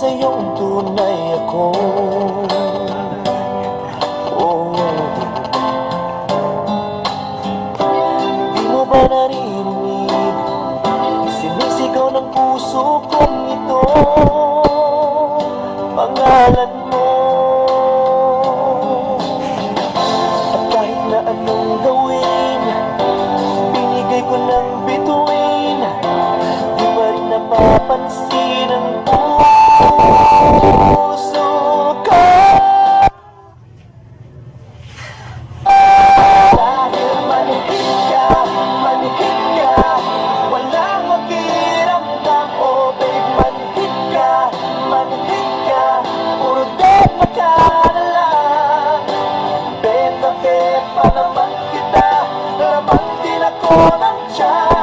sa'yong tunay ako. Di mo ba narinig? Sinisigaw ng puso kong ito, pangalan mo. At kahit na anong gawin, binigay ko ng bituin, di pa rin napapansin ang puso ko. Dahil manhid ka, walang makiramdam. Oh babe, manhid ka, puro dema ka na lang. Benta pa naman kita, laman din ako ng tiyan.